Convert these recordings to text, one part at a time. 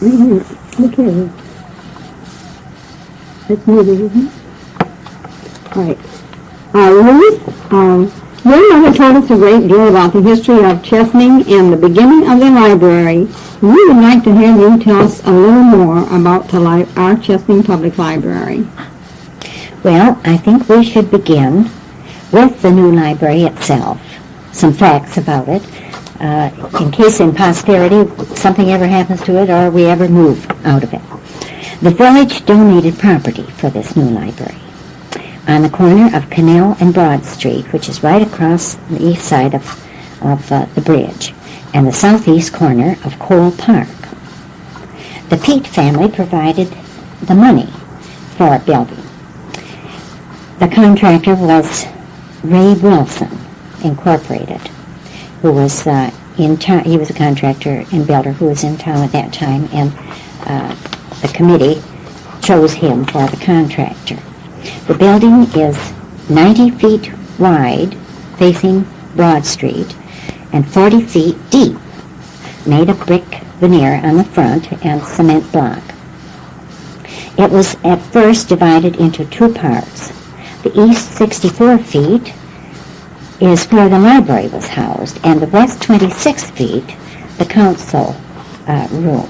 Look here. That's muted, isn't it? All right. Ruth, your mother told us a great deal about the history of Chesaning and the beginning of the library. We would like to have you tell us a little more about our Chesaning Public Library. Well, I think we should begin with the new library itself. Some facts about it, in case in posterity something ever happens to it or we ever move out of it. The village donated property for this new library on the corner of Canal and Broad Street, which is right across the east side of the bridge, and the southeast corner of Cole Park. The Peet family provided the money for building. The contractor was Ray Wilson, Incorporated, who was in town. He was a contractor and builder who was in town at that time, and the committee chose him for the contractor. The building is 90 feet wide, facing Broad Street, and 40 feet deep, made of brick veneer on the front and cement block. It was at first divided into two parts. The east 64 feet is where the library was housed, and the west 26 feet, the council room.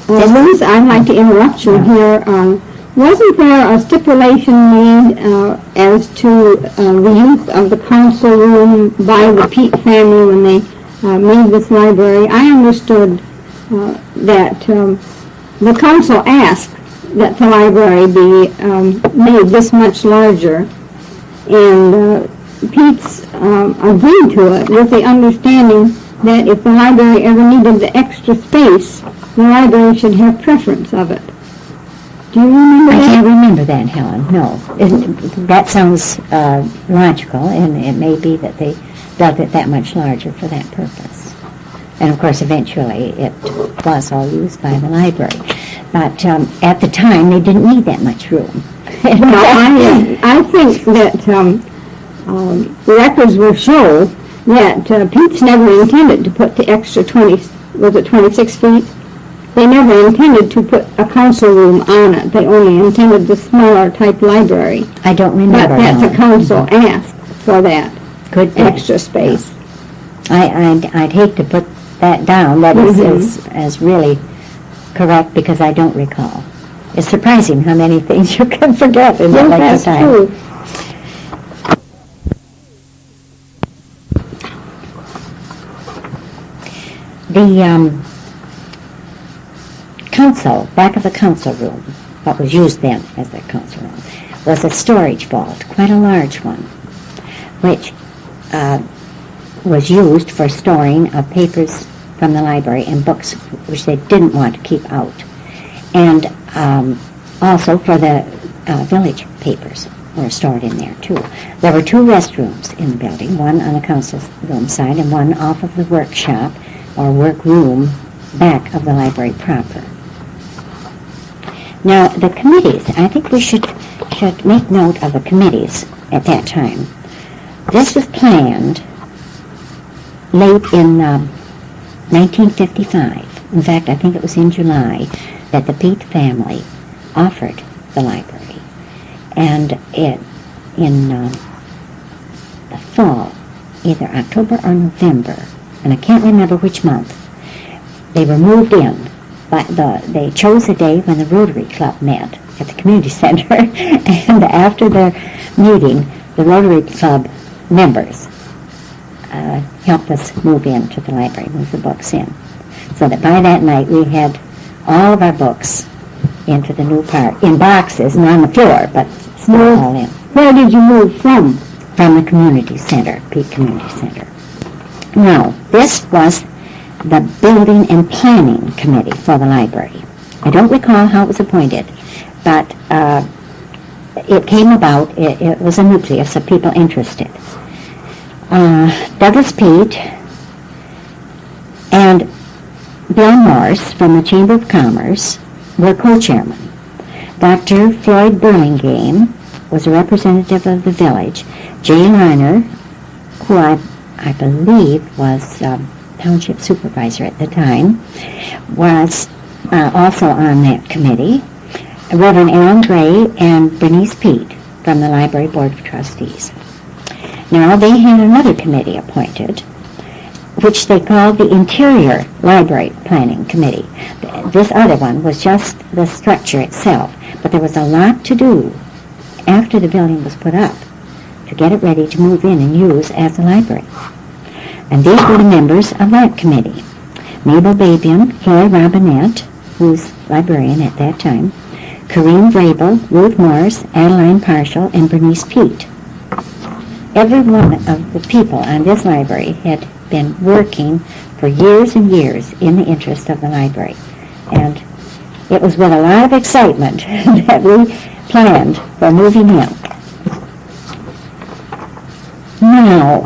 Well, Liz, I'd like to interrupt you here. Wasn't there a stipulation made as to the use of the council room by the Peet family when they made this library? I understood that the council asked that the library be made this much larger, and Peet's agreed to it with the understanding that if the library ever needed the extra space, the library should have preference of it. Do you remember that? I can't remember that, Helen, no. That sounds logical, and it may be that they built it that much larger for that purpose. And of course, eventually, it was all used by the library. But at the time, they didn't need that much room. I think that records will show that Peet's never intended to put the extra 26 feet? They never intended to put a council room on it. They only intended the smaller type library. I don't remember. But that the council asked for that extra space. I'd hate to put that down. That is really correct, because I don't recall. It's surprising how many things you can forget in that length of time. True. The council, back of the council room, what was used then as the council room, was a storage vault, quite a large one, which was used for storing of papers from the library and books which they didn't want to keep out, and also for the village papers were stored in there too. There were two restrooms in the building, one on the council room side and one off of the workshop or workroom back of the library proper. Now, the committees, I think we should make note of the committees at that time. This was planned late in 1955. In fact, I think it was in July that the Peet family offered the library. And in the fall, either October or November, and I can't remember which month, they were moved in. But they chose a day when the Rotary Club met at the community center, and after their meeting, the Rotary Club members helped us move into the library, move the books in, so that by that night we had all of our books into the new part, in boxes and on the floor, but still all in. Where did you move from? From the community center, Peet Community Center. Now, this was the Building and Planning Committee for the library. I don't recall how it was appointed, but it came about, it was a nucleus of people interested. Douglas Peet and Bill Morse from the Chamber of Commerce were co-chairmen. Dr. Floyd Burlingame was a representative of the village. Jay Lerner, who I believe was township supervisor at the time, was also on that committee, Reverend Alan Gray and Bernice Pete from the Library Board of Trustees. Now, they had another committee appointed, which they called the Interior Library Planning Committee. This other one was just the structure itself, but there was a lot to do after the building was put up to get it ready to move in and use as a library. And these were the members of that committee: Mabel Babian, Floyd Robinette, who's librarian at that time, Corinne Vrabel, Ruth Morse, Adeline Parshall, and Bernice Pete. Every one of the people on this library had been working for years and years in the interest of the library. And it was with a lot of excitement that we planned for moving in. Now,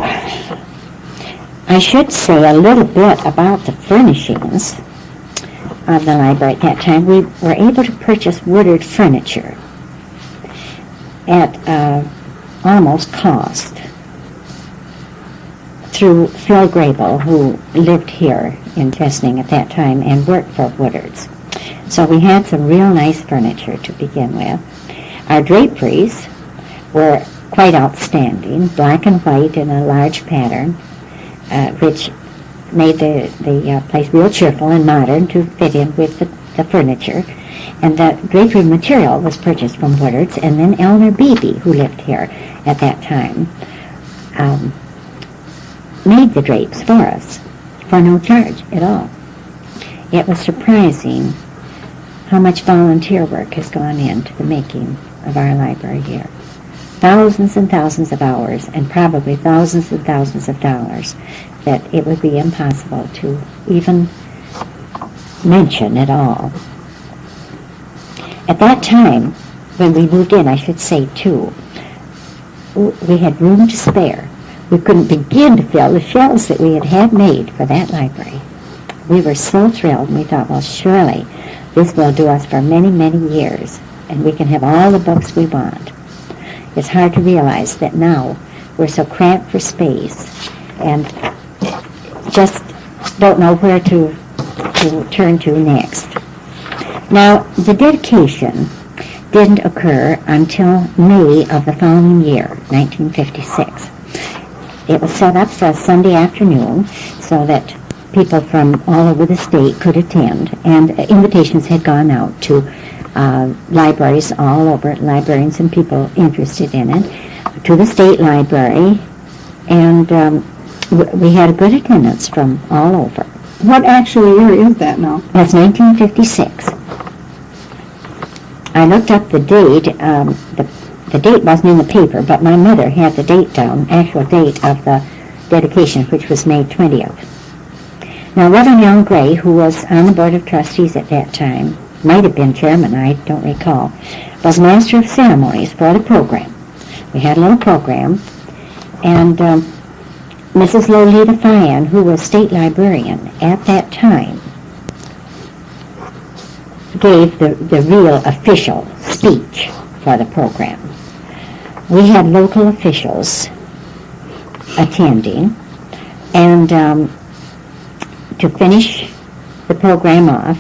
I should say a little bit about the furnishings of the library at that time. We were able to purchase Woodard furniture at almost cost through Phil Grable, who lived here in Chesaning at that time and worked for Woodard's. So we had some real nice furniture to begin with. Our draperies were quite outstanding, black and white in a large pattern, which made the place real cheerful and modern to fit in with the furniture. And the drapery material was purchased from Woodard's, and then Eleanor Beebe, who lived here at that time, made the drapes for us for no charge at all. It was surprising how much volunteer work has gone into the making of our library here. Thousands and thousands of hours, and probably thousands and thousands of dollars that it would be impossible to even mention at all. At that time, when we moved in, I should say too, we had room to spare. We couldn't begin to fill the shelves that we had made for that library. We were so thrilled, and we thought, well, surely this will do us for many, many years, and we can have all the books we want. It's hard to realize that now we're so cramped for space and just don't know where to turn to next. Now, the dedication didn't occur until May of the following year, 1956. It was set up for a Sunday afternoon so that people from all over the state could attend, and invitations had gone out to libraries all over, librarians and people interested in it, to the state library, and we had a good attendance from all over. What actual year is that now? That's 1956. I looked up the date. The date wasn't in the paper, but my mother had the date down, actual date of the dedication, which was May 20th. Now, Reverend Alan Gray, who was on the Board of Trustees at that time, might have been chairman, I don't recall, was master of ceremonies for the program. We had a little program, and Mrs. Lolita Fian, who was state librarian at that time, gave the real official speech for the program. We had local officials attending, and to finish the program off,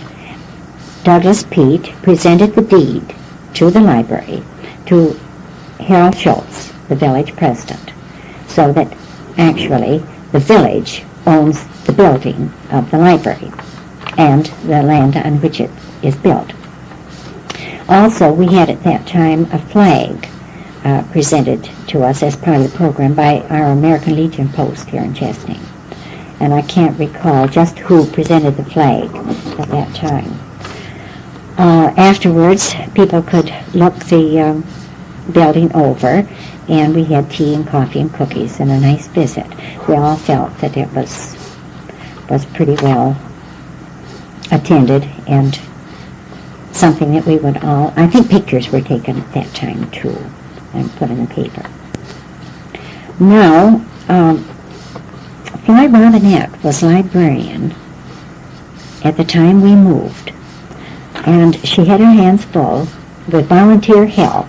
Douglas Pete presented the deed to the library to Harold Schultz, the village president, so that actually the village owns the building of the library and the land on which it is built. Also, we had at that time a flag presented to us as part of the program by our American Legion post here in Chesaning. And I can't recall just who presented the flag at that time. Afterwards, people could look the building over, and we had tea and coffee and cookies and a nice visit. We all felt that it was pretty well attended and something that we would all, I think pictures were taken at that time too and put in the paper. Now, Floyd Robinette was librarian at the time we moved, and she had her hands full with volunteer help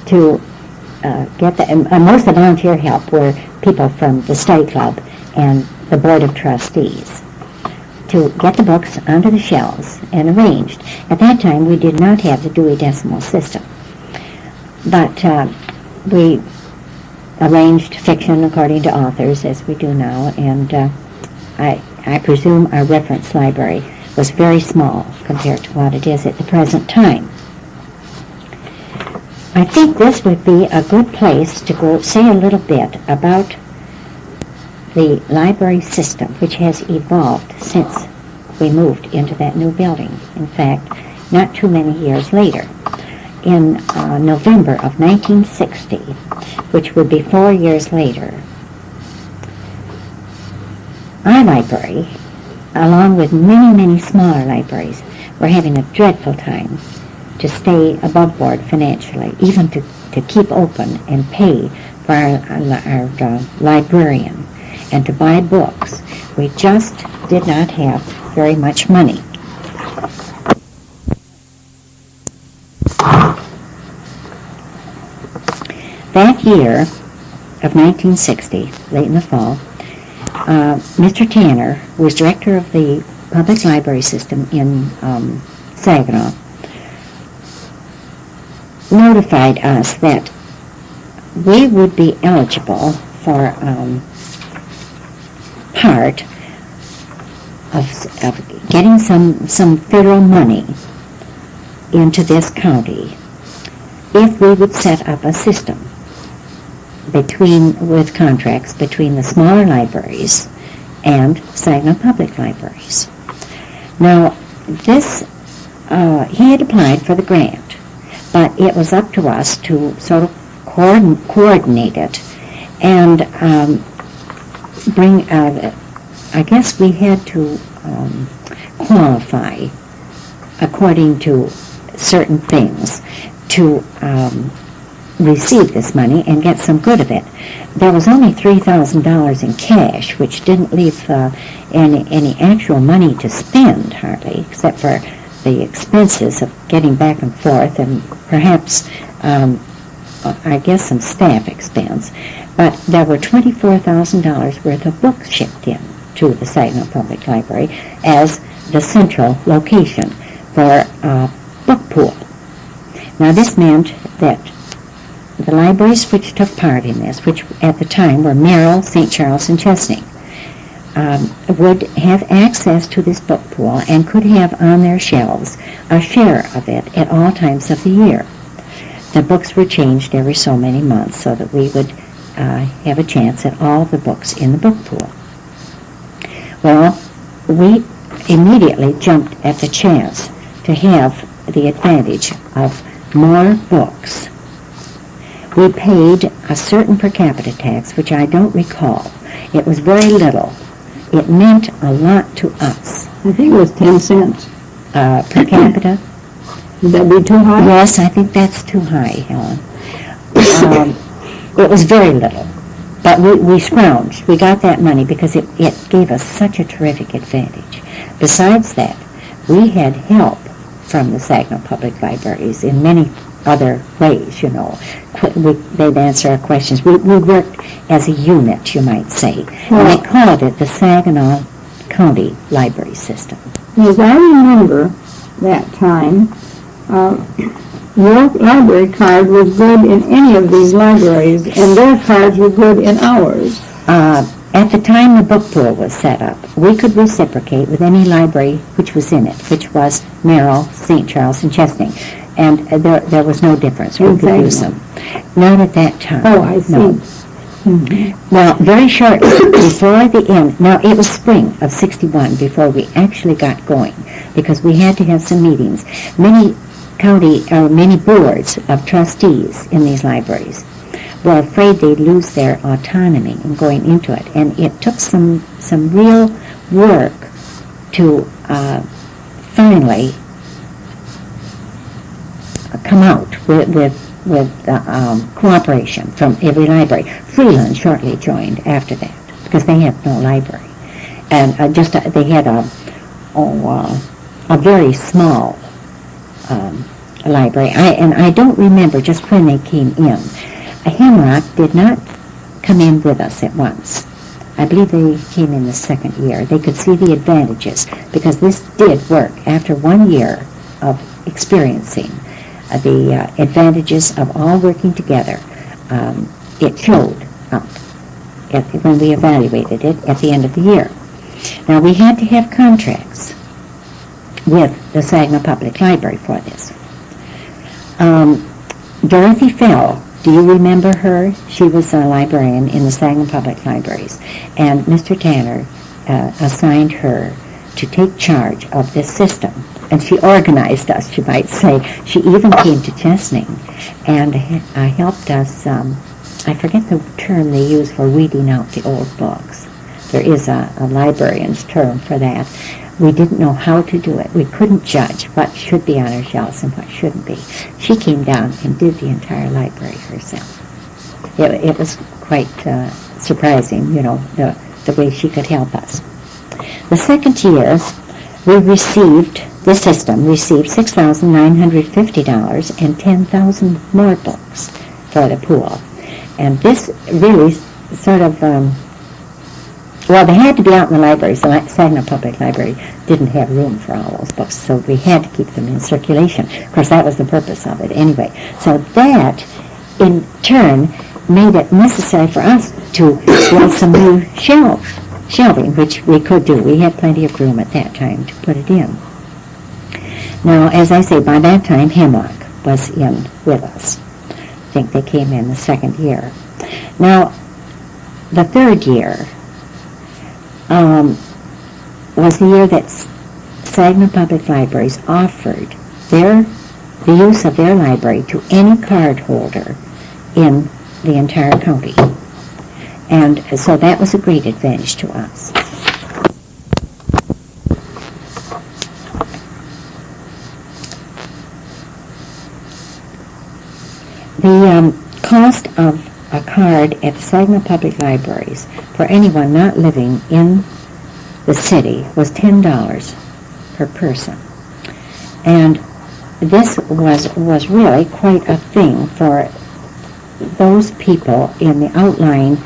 to get the, and most of the volunteer help were people from the study club and the Board of Trustees to get the books onto the shelves and arranged. At that time, we did not have the Dewey Decimal System, but we arranged fiction according to authors, as we do now, and I presume our reference library was very small compared to what it is at the present time. I think this would be a good place to go say a little bit about the library system, which has evolved since we moved into that new building. In fact, not too many years later. In November of 1960, which would be 4 years later, our library, along with many, many smaller libraries, were having a dreadful time to stay above board financially, even to keep open and pay for our librarian and to buy books. We just did not have very much money. That year of 1960, late in the fall, Mr. Tanner was director of the public library system in Saginaw, notified us that we would be eligible for part of getting some federal money into this county if we would set up a system with contracts between the smaller libraries and Saginaw Public Libraries. Now, this, he had applied for the grant, but it was up to us to sort of coordinate it and bring, I guess we had to qualify according to certain things to receive this money and get some good of it. There was only $3,000 in cash, which didn't leave any actual money to spend, hardly, except for the expenses of getting back and forth and perhaps, I guess, some staff expense. But there were $24,000 worth of books shipped in to the Chesaning Public Library as the central location for a book pool. Now, this meant that the libraries which took part in this, which at the time were Merrill, St. Charles, and Chesaning, would have access to this book pool and could have on their shelves a share of it at all times of the year. The books were changed every so many months so that we would have a chance at all the books in the book pool. Well, we immediately jumped at the chance to have the advantage of more books. We paid a certain per capita tax, which I don't recall. It was very little. It meant a lot to us. I think it was 10 cents. Per capita? Would that be too high? Yes, I think that's too high, Helen. It was very little. But we scrounged. We got that money because it gave us such a terrific advantage. Besides that, we had help from the Saginaw Public Libraries in many other ways, you know. They'd answer our questions. We worked as a unit, you might say. And they called it the Saginaw County Library System. As I remember that time, your library card was good in any of these libraries, and their cards were good in ours. At the time the book pool was set up, we could reciprocate with any library which was in it, which was Merrill, St. Charles, and Chesaning. And there was no difference. We could use them. Not at that time. Oh, I see. No. Mm-hmm. Well, very shortly before the end, now it was spring of '61 before we actually got going, because we had to have some meetings. Many boards of trustees in these libraries were afraid they'd lose their autonomy in going into it, and it took some real work to finally come out with cooperation from every library. Freeland shortly joined after that because they had no library, and they had a very small library. I don't remember just when they came in. Hemlock did not come in with us at once. I believe they came in the second year. They could see the advantages because this did work. After 1 year of experiencing the advantages of all working together, it showed up when we evaluated it at the end of the year. Now, we had to have contracts with the Chesaning Public Library for this. Dorothy Fell, do you remember her? She was a librarian in the Chesaning Public Libraries, and Mr. Tanner assigned her to take charge of this system. And she organized us, you might say. She even came to Chesaning and helped us, I forget the term they use for weeding out the old books. There is a librarian's term for that. We didn't know how to do it. We couldn't judge what should be on our shelves and what shouldn't be. She came down and did the entire library herself. It was quite surprising, the way she could help us. The second year, the system received $6,950 and 10,000 more books for the pool. And this really sort of, they had to be out in the libraries. The Chesaning Public Library didn't have room for all those books, so we had to keep them in circulation. Of course, that was the purpose of it anyway. So that, in turn, made it necessary for us to build some new shelving, which we could do. We had plenty of room at that time to put it in. Now, as I say, by that time, Hemlock was in with us. I think they came in the second year. Now, the third year was the year that Chesaning Public Libraries offered the use of their library to any card holder in the entire county. And so that was a great advantage to us. The cost of a card at the Chesaning Public Libraries for anyone not living in the city was $10 per person. And this was really quite a thing for those people in the outlying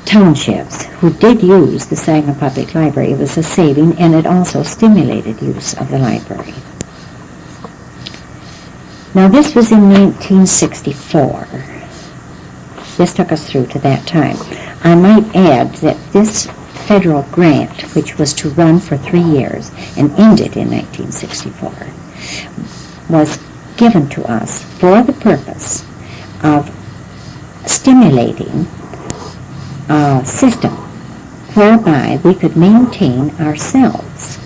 townships who did use the Chesaning Public Library. It was a saving, and it also stimulated use of the library. Now, this was in 1964. This took us through to that time. I might add that this federal grant, which was to run for 3 years and ended in 1964, was given to us for the purpose of stimulating a system whereby we could maintain ourselves.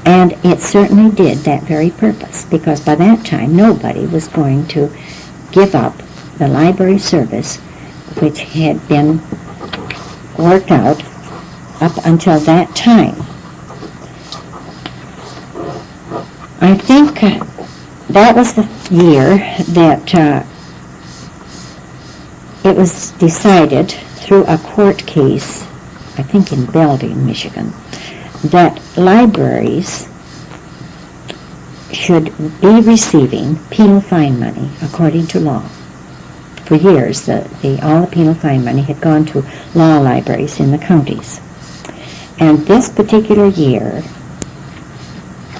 And it certainly did that very purpose, because by that time nobody was going to give up the library service which had been worked out up until that time. I think that was the year that it was decided through a court case, I think in Belding, Michigan, that libraries should be receiving penal fine money according to law. For years, all the penal fine money had gone to law libraries in the counties. And this particular year,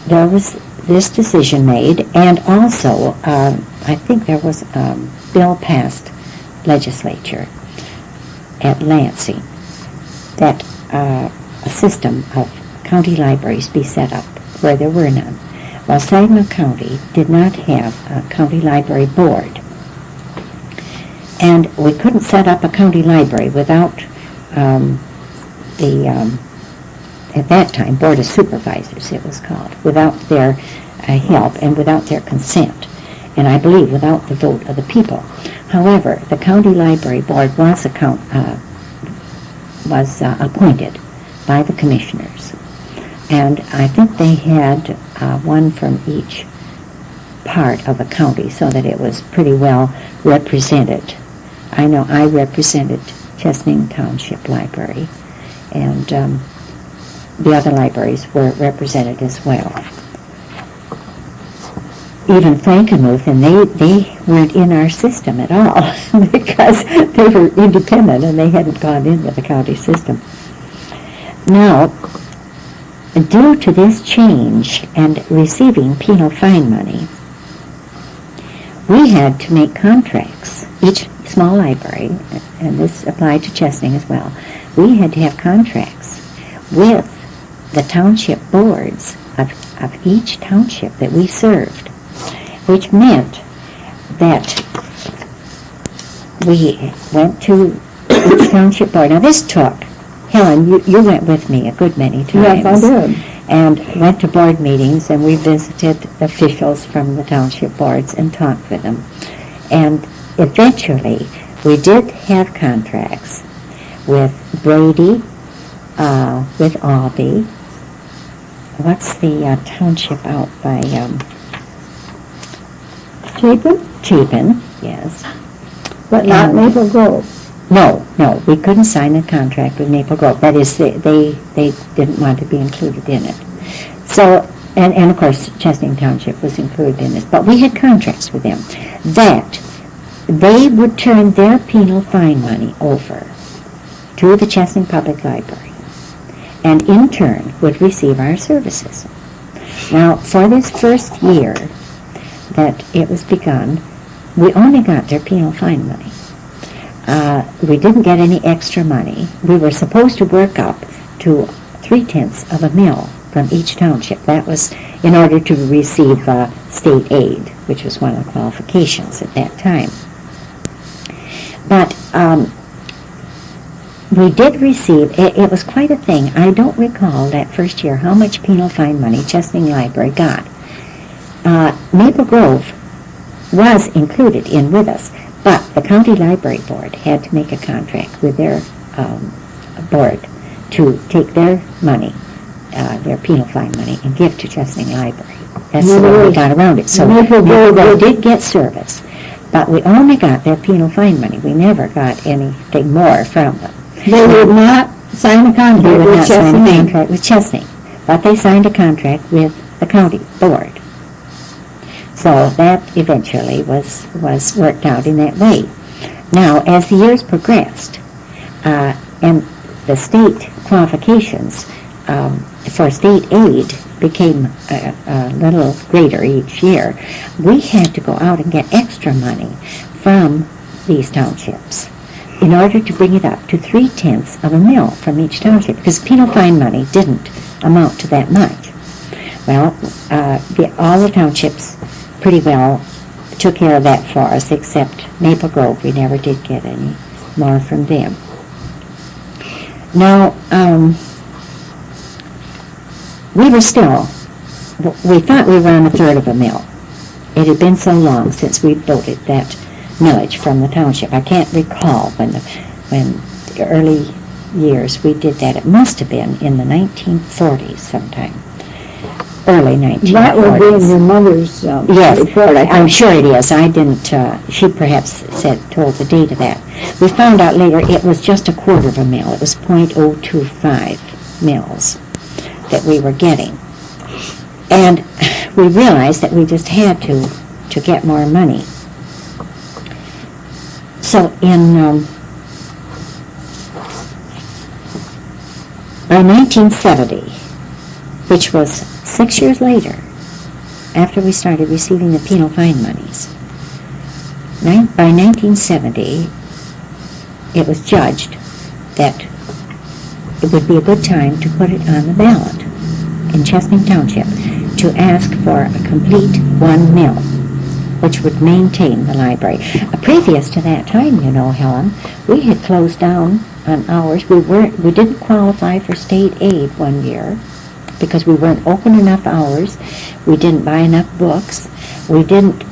there was this decision made, and also, I think there was a bill passed legislature at Lansing that a system of county libraries be set up where there were none. Well, Chesaning County did not have a county library board, and we couldn't set up a county library without at that time, Board of Supervisors it was called, without their help and without their consent, and I believe without the vote of the people. However, the county library board was appointed by the commissioners, and I think they had one from each part of the county, so that it was pretty well represented. I know I represented Chesaning Township Library, and the other libraries were represented as well. even Frankenmuth, and they weren't in our system at all because they were independent and they hadn't gone in with the county system. Now, due to this change and receiving penal fine money, we had to make contracts. Each small library, and this applied to Chesaning as well, we had to have contracts with the township boards of each township that we served, which meant that we went to each township board. Now this took, Helen, you went with me a good many times. Yes, I did. And went to board meetings, and we visited officials from the township boards and talked with them. And eventually, we did have contracts with Brady, with Albee. What's the township out by Chapin, yes. But not Maple Grove. No, we couldn't sign a contract with Maple Grove. That is, they didn't want to be included in it. So, and of course, Chesaning Township was included in this. But we had contracts with them that they would turn their penal fine money over to the Chesaning Public Library, and in turn would receive our services. Now, for this first year that it was begun, we only got their penal fine money. We didn't get any extra money. We were supposed to work up to 3/10 of a mil from each township. That was in order to receive state aid, which was one of the qualifications at that time. But we did receive, it was quite a thing. I don't recall that first year how much penal fine money Chesaning Library got. Maple Grove was included in with us, but the County Library Board had to make a contract with their board to take their money, their penal fine money, and give to Chesaning Library. That's the way we got around it. So Maple Grove did get service, but we only got their penal fine money. We never got anything more from them. They would not sign a contract They would with not sign a Chesaning. contract with Chesaning, but they signed a contract with the county board. So that eventually was worked out in that way. Now, as the years progressed, and the state qualifications for state aid became a little greater each year, we had to go out and get extra money from these townships in order to bring it up to 3/10 of a mil from each township, because penal fine money didn't amount to that much. Well, all the townships pretty well took care of that for us, except Maple Grove. We never did get any more from them. Now, we thought we were on a third of a mil. It had been so long since we voted that millage from the township. I can't recall when the early years we did that. It must have been in the 1940s sometime. Early 1940s. That would be in your mother's Yes, report, I think. I'm sure it is. I didn't, she perhaps told the date of that. We found out later it was just a quarter of a mil. It was 0.025 mils that we were getting. And we realized that we just had to get more money. So by 1970, which was 6 years later, after we started receiving the penal fine monies, by 1970, it was judged that it would be a good time to put it on the ballot in Chesaning Township to ask for a complete 1 mil, which would maintain the library. Previous to that time, you know, Helen, we had closed down on hours. We didn't qualify for state aid one year because we weren't open enough hours. We didn't buy enough books. We didn't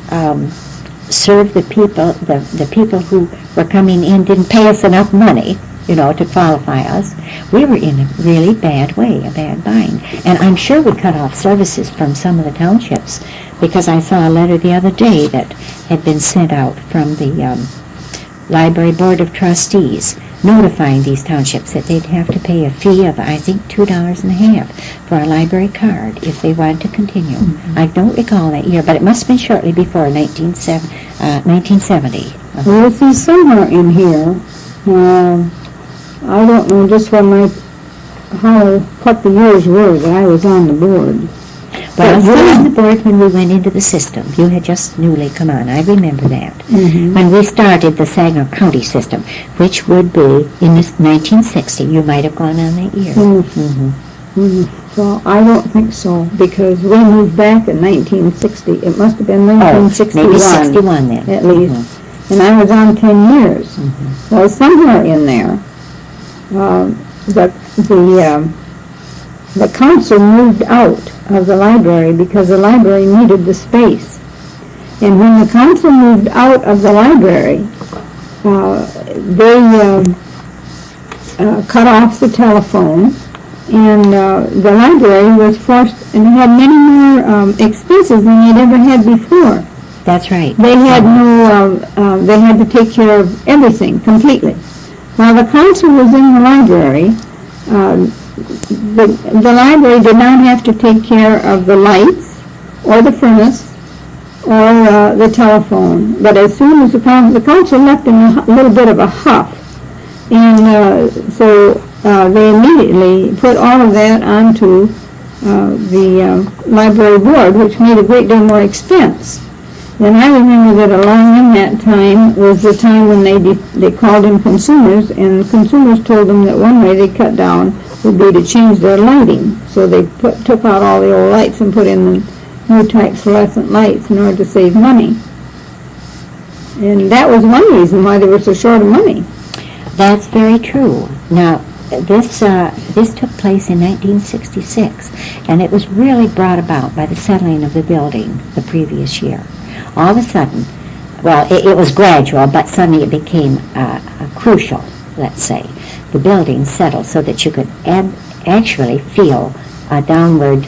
serve the people. The people who were coming in didn't pay us enough money, you know, to qualify us. We were in a really bad way, a bad bind. And I'm sure we cut off services from some of the townships, because I saw a letter the other day that had been sent out from the Library Board of Trustees notifying these townships that they'd have to pay a fee of, I think, $2.50 for a library card if they wanted to continue. I don't recall that year, but it must have been shortly before 1970. Well, this is somewhere in here. I don't know just what the years were that I was on the board. Well, you were on the board when we went into the system. You had just newly come on. I remember that. When we started the Saginaw County system, which would be in 1960. You might have gone on that year. Well, I don't think so, because we moved back in 1960. It must have been 1961. Maybe 61 then. At least. And I was on 10 years. Well, somewhere in there, the council moved out of the library because the library needed the space. And when the council moved out of the library, they cut off the telephone, and the library was forced and had many more expenses than they'd ever had before. That's right. They had they had to take care of everything completely. While the council was in the library, the library did not have to take care of the lights or the furnace or the telephone. But as soon as the council left in a little bit of a huff, and so they immediately put all of that onto the library board, which made a great deal more expense. And I remember that along in that time was the time when they called in consumers, and consumers told them that one way they cut down would be to change their lighting. So they took out all the old lights and put in the new type fluorescent lights in order to save money. And that was one reason why they were so short of money. That's very true. Now, this took place in 1966, and it was really brought about by the settling of the building the previous year. All of a sudden, well, it was gradual, but suddenly it became crucial, let's say. The building settled so that you could actually feel a downward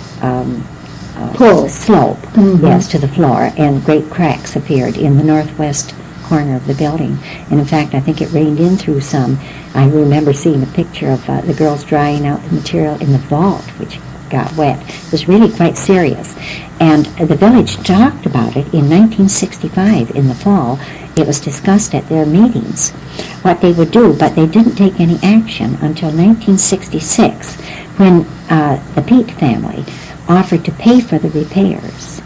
slope, yes, to the floor, and great cracks appeared in the northwest corner of the building. And in fact, I think it rained in through some. I remember seeing a picture of the girls drying out the material in the vault, which got wet. It was really quite serious. And the village talked about it in 1965 in the fall. It was discussed at their meetings what they would do, but they didn't take any action until 1966 when the Pete family offered to pay for the repairs,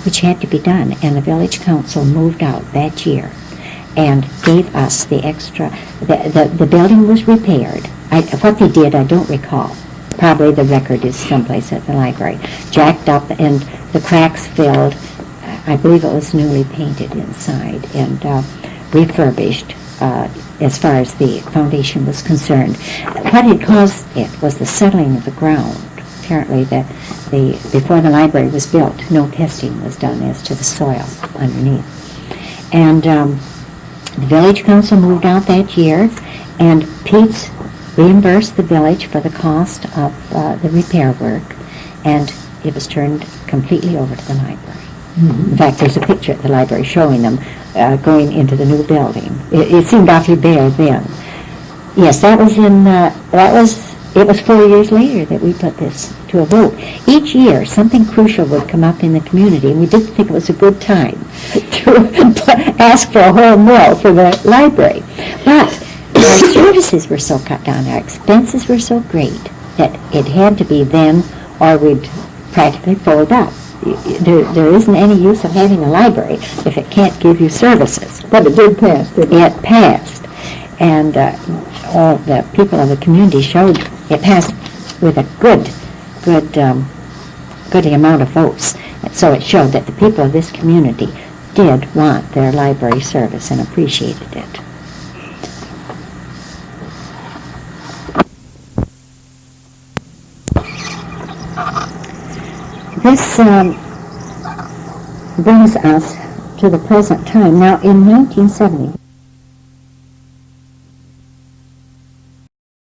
which had to be done, and the village council moved out that year and gave us the extra. The building was repaired. What they did, I don't recall. Probably the record is someplace at the library. Jacked up and the cracks filled. I believe it was newly painted inside and refurbished as far as the foundation was concerned. What had caused it was the settling of the ground. Apparently, before the library was built, no testing was done as to the soil underneath. And the village council moved out that year, and Pete's reimbursed the village for the cost of the repair work, and it was turned completely over to the library. In fact, there's a picture at the library showing them going into the new building. It seemed awfully bare then. Yes, it was 4 years later that we put this to a vote. Each year, something crucial would come up in the community, and we didn't think it was a good time to ask for a whole mill for the library. But our services were so cut down, our expenses were so great, that it had to be then or we'd practically fold up. There isn't any use of having a library if it can't give you services. But it did pass, didn't it? It passed. And all the people of the community showed it passed with a good amount of votes. And so it showed that the people of this community did want their library service and appreciated it. This brings us to the present time. Now, in 1970,